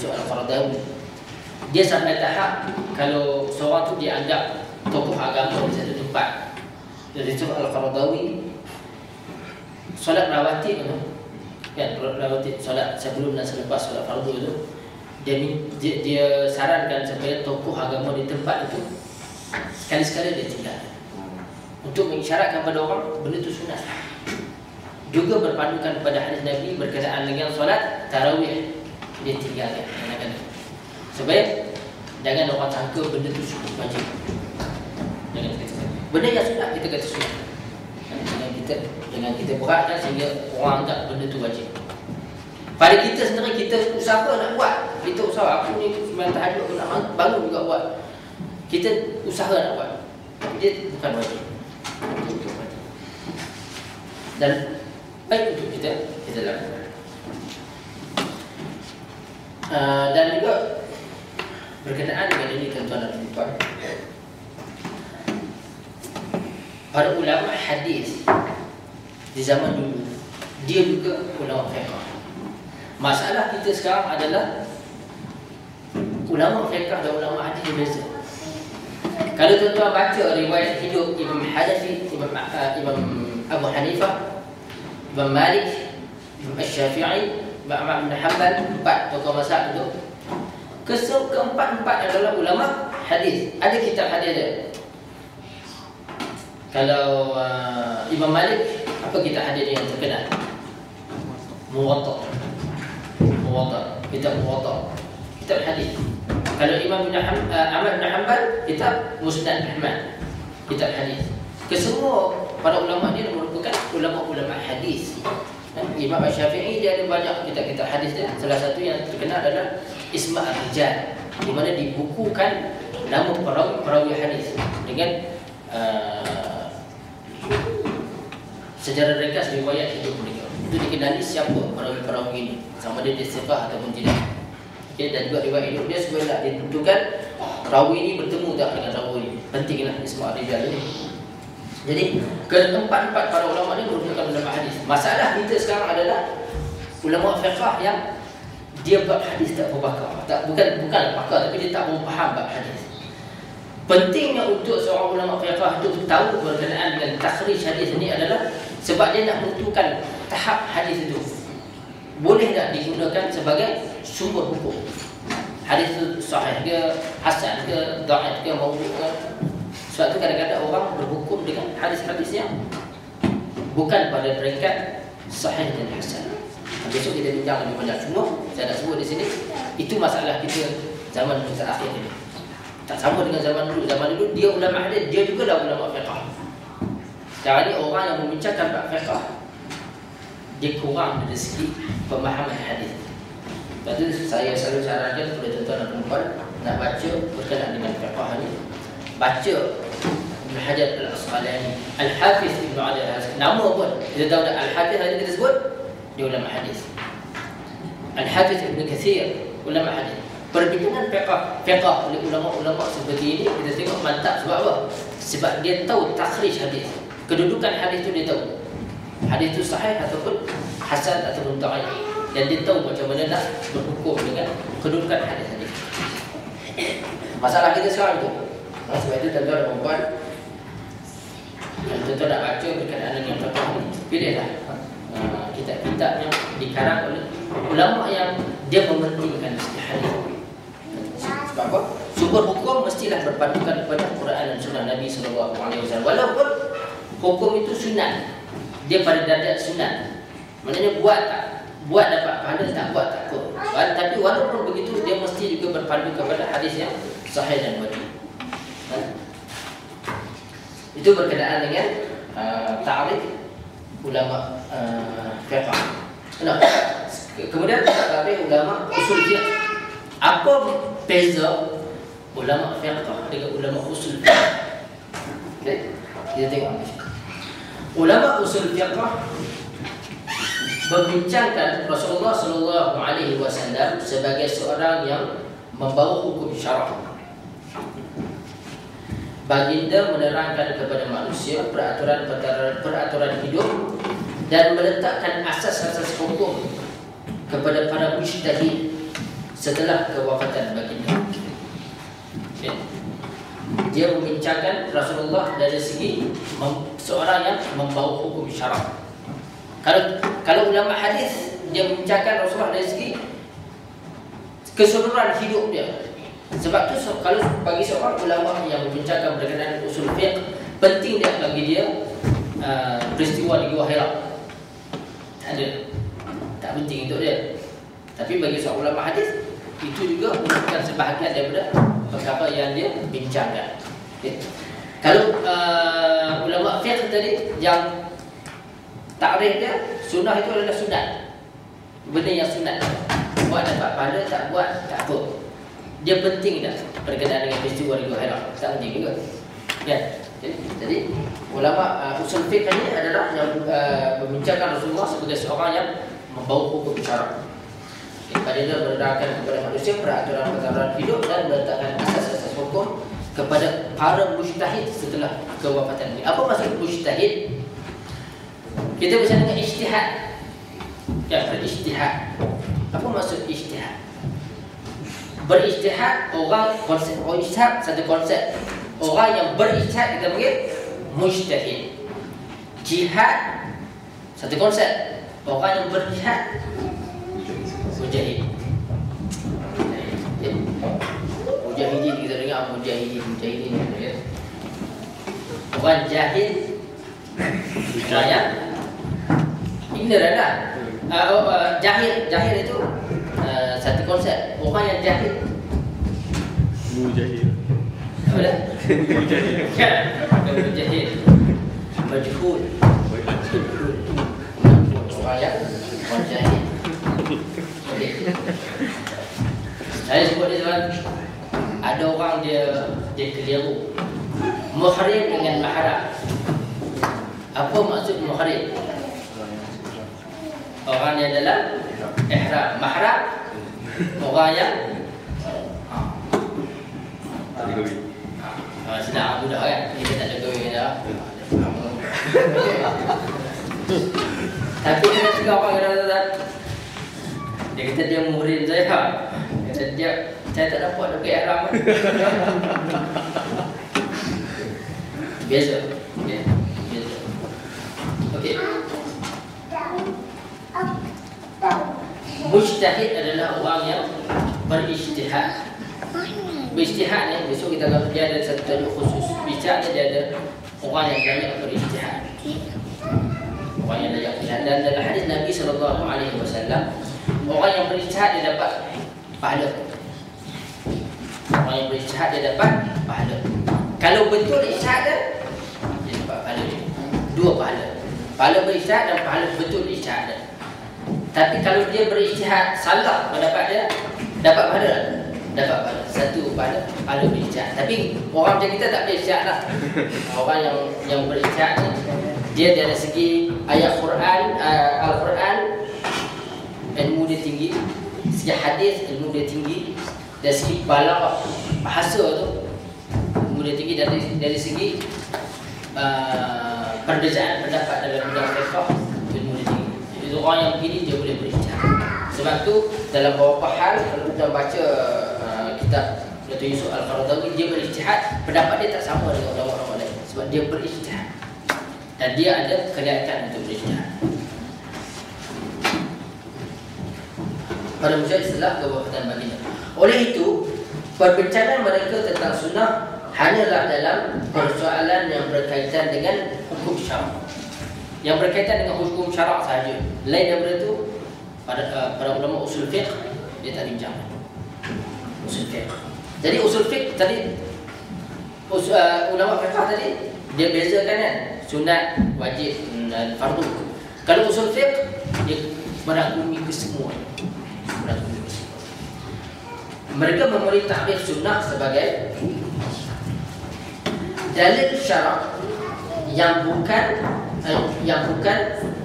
Yusuf Al-Qaradawi. Dia sampai tahap kalau seorang tu dianggap tokoh agama di satu tempat, Yusuf Al-Qaradawi solat rawatib tu, kan, rawatib solat sebelum dan selepas solat fardu tu, dia sarankan supaya tokoh agama di tempat itu sekali-sekala dia tinggal untuk mengisyaratkan pada orang benda itu sunat. Juga berpandukan pada hadis Nabi berkenaan dengan solat tarawih, dia tinggalkan kadang-kadang supaya jangan orang sangka benda itu wajib. Jangan kita kata benda yang sunat kita kata sunat. Jangan kita beratkan sehingga orang anggap benda itu wajib. Pada kita sendiri, kita usaha nak buat. Kita usaha, aku ni sembahyang tahajud, aku nak bangun juga buat. Kita usaha nak buat. Dia bukan wajib. Dan baik untuk kita lakukan. Dan juga berkenaan dengan ini, tuan-tuan dan puan, para ulama hadis di zaman dulu, dia juga ulama fiqh. Masalah kita sekarang adalah ulama fiqh dan ulama hadis berbeza. Kalau tuan-tuan baca riwayat hidup Imam Hanafi, Imam Abu Hanifah, Imam Malik, Imam Syafi'i, Imam Ahmad bin Hanbal, 4 tokoh mazhab itu, keempat-empat adalah ulama hadis. Ada kitab hadis dia. Kalau Imam Malik, apa kitab hadis dia yang terkenal? Muwatta. Kitab Muwatta, kitab hadis. Kalau Imam Ahmad bin Hanbal, kitab Musnad Ahmad, kitab hadis. Kesemua para ulama dia merupakan ulama-ulama hadis. Imam Syafi'i dia ada banyak kitab-kitab hadis dia. Salah satu yang terkenal adalah Isma' Ar-Rijal, di mana dibukukan nama perawi hadis dengan sejarah ringkas riwayat hidup mereka. Itu dikenali siapa perawi-perawi ini, sama dia siqah ataupun tidak. Okay, dan juga riwayat hidup dia supaya nak ditentukan rawi ini bertemu tak dengan rawi ini. Pentinglah Isma' Ar-Rijal ini. Jadi keempat-empat para ulama ini merupakan ulama hadis. Masalah kita sekarang adalah ulama fiqh yang dia bab hadis tak berbakar. Bukan pakar, tapi dia tak faham bab hadis. Pentingnya untuk seorang ulama fiqh itu tahu berkenaan dengan takhrij hadis ini adalah sebab dia nak menentukan tahap hadis itu boleh tak digunakan sebagai sumber hukum. Hadis itu sahih ke, hasan ke, dhaif ke, maudhu' ke. Sebab itu kadang-kadang orang berhukum dengan hadis-hadis yang bukan pada peringkat sahih dan hasan. Besok kita bincang lebih banyak. Cuma saya nak sebut di sini, itu masalah kita zaman kita akhir ini. Tak sama dengan zaman dulu. Zaman dulu dia ulama hadis, dia juga dah ulama fiqh. Sekarang ni orang yang membincangkan bab fiqh, dia kurang dari segi pemahaman hadis. Sebab itu saya selalu sarankan kepada tuan-tuan dan puan nak baca berkenaan dengan fiqh ini, baca Ibn Hajar Al-Asqalani, Al-Hafiz Ibn Ali Al-Asqalani. Nama pun kita tahu dah, Al-Hafiz hari kita sebut dia ulama hadis. Al-Hafiz Ibn Katsir ulama hadis. Perbincangan fiqh oleh ulama-ulama seperti ini kita tengok mantap. Sebab apa? Sebab dia tahu takhrij hadis, kedudukan hadis itu dia tahu. Hadis itu sahih ataupun hasan ataupun dhaif, dan dia tahu macam mana nak berhukum dengan kedudukan hadis-hadis. Masalah kita sekarang itu. Sebab itu tuan-tuan dan puan, tuan-tuan nak baca berkenaan dengan fiqh ini, pilihlah kitab-kitab yang dikarang oleh ulama yang dia mementingkan hadis. Sebab apa? Sumber hukum mestilah berpandukan kepada Quran dan Sunnah Nabi SAW. Walaupun hukum itu sunat, dia pada darjat sunat. Maknanya buat dapat pahala, tak buat takut. Tapi walaupun begitu, dia mesti juga berpandu kepada hadis yang sahih dan wajib. Itu berkenaan dengan ta'rif ulama fiqh. Kemudian kita ta'rif ulama usul fiqh. Apa beza ulama fiqh dengan ulama usul fiqh? Okay, kita tengok. Ulama usul fiqh membincangkan Rasulullah SAW sebagai seorang yang membawa hukum syarak. Baginda menerangkan kepada manusia peraturan hidup dan meletakkan asas-asas hukum kepada para mujtahid setelah kewafatan baginda. Okay. Dia membincangkan Rasulullah dari segi seorang yang membawa hukum syarak. Kalau ulama hadis, dia membincangkan Rasulullah dari segi keseluruhan hidup dia. Sebab tu kalau bagi seorang ulama yang membincangkan berkenaan usul fiqh, penting dia bagi dia peristiwa di Gua Hira. Tak penting untuk dia. Tapi bagi seorang ulama hadis, itu juga merupakan sebahagian daripada perkara yang dia bincangkan. Okay. Kalau ulama fiqh tadi yang takrif dia, sunnah itu adalah sunat, benda yang sunat. Buat dapat pahala, tak buat tak apa. Dia penting tak berkenaan dengan peristiwa di Gua Hira? Tak penting juga. Ya. Jadi ulama usul fiqh ini adalah yang membincangkan Rasulullah sebagai seorang yang membawa hukum syarak. Pada dia menerangkan kepada manusia peraturan-peraturan hidup dan meletakkan asas-asas hukum kepada para mujtahid setelah kewafatan. Apa maksud mujtahid? Kita bersama dengan ijtihad. Ya, berijtihad. Apa maksud ijtihad? Berijtihad, orang konsep ijtihad satu konsep. Orang yang berijtihad kita panggil mujtahid. Jihad satu konsep. Orang yang berjihad mujahid. Mujahidin kita dengar mujahidin. Orang jahil, orang yang ignorant lah. Jahil itu satu konsep. Orang yang jahil mujahid. Apa dah? Mujahid. Majhul. Orang yang jahil. Saya sebut dia tuan, ada orang dia keliru muhrim dengan mahram. Apa maksud muhrim? Orang yang dalam ihram. Mahram orang yang sedang budak kan, kita tak ada kahwin dah. Tapi dia juga orang kata dia kata dia muhrim saya. Kata dia, saya tak dapat pakai ihram. Biasa. Okey. Biasa. Okey. Mujtahid adalah orang yang berijtihad. Berijtihad ni, besok kita akan dia ada satu tajuk khusus. Ijtihad dia ada orang yang banyak berijtihad. Orang yang banyak berijtihad. Dan dalam hadis Nabi SAW, orang yang berijtihad dia dapat pahala. Orang yang berijtihad dia dapat pahala. Kalau betul ijtihad dia dapat pahala. Dua pahala. Pahala berijtihad dan pahala betul ijtihad dia. Tapi kalau dia berijtihad salah pendapat dia, dapat pahala. Dapat pahala. Satu pahala berijtihad. Tapi orang macam kita tak boleh ijtihad lah. Orang yang berijtihad ni, dia dari segi ayat Quran, Al-Quran, ilmu dia tinggi. Segi hadis, ilmu dia tinggi. Dari segi balaghah, bahasa tu, ilmu dia tinggi. Dari segi perbezaan pendapat dalam bidang fiqh, ilmu dia tinggi. Jadi orang yang begini dia boleh berijtihad. Sebab tu dalam beberapa hal kalau kita baca kitab Dr. Yusuf Al-Qaradawi, dia berijtihad, pendapat dia tak sama dengan ulama-ulama lain sebab dia berijtihad dan dia ada kelayakan untuk berijtihad. Pada mujahid setelah kewafatan baginda. Oleh itu, perbincangan mereka tentang sunnah hanyalah dalam persoalan yang berkaitan dengan hukum syarak. Yang berkaitan dengan hukum syarak sahaja. Lain daripada itu, para ulama usul fiqh dia tak bincang. Usul fiqh. Jadi usul fiqh tadi ulama fiqh tadi dia bezakan kan sunat, wajib dan fardu. Kalau usul fiqh dia merangkumi kesemua. Mereka memberi takrif sunnah sebagai dalil syarak yang bukan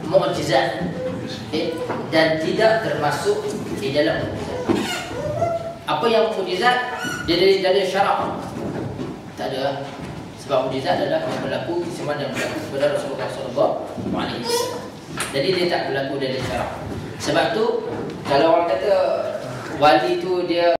mukjizat, dan tidak termasuk di dalam mukjizat. Apa yang mukjizat dia dari dalil syarak tak ada, sebab mukjizat adalah yang berlaku sebagaimana yang berlaku kepada Rasulullah SAW. Jadi dia tak berlaku dari syarak. Sebab tu kalau orang kata wali tu dia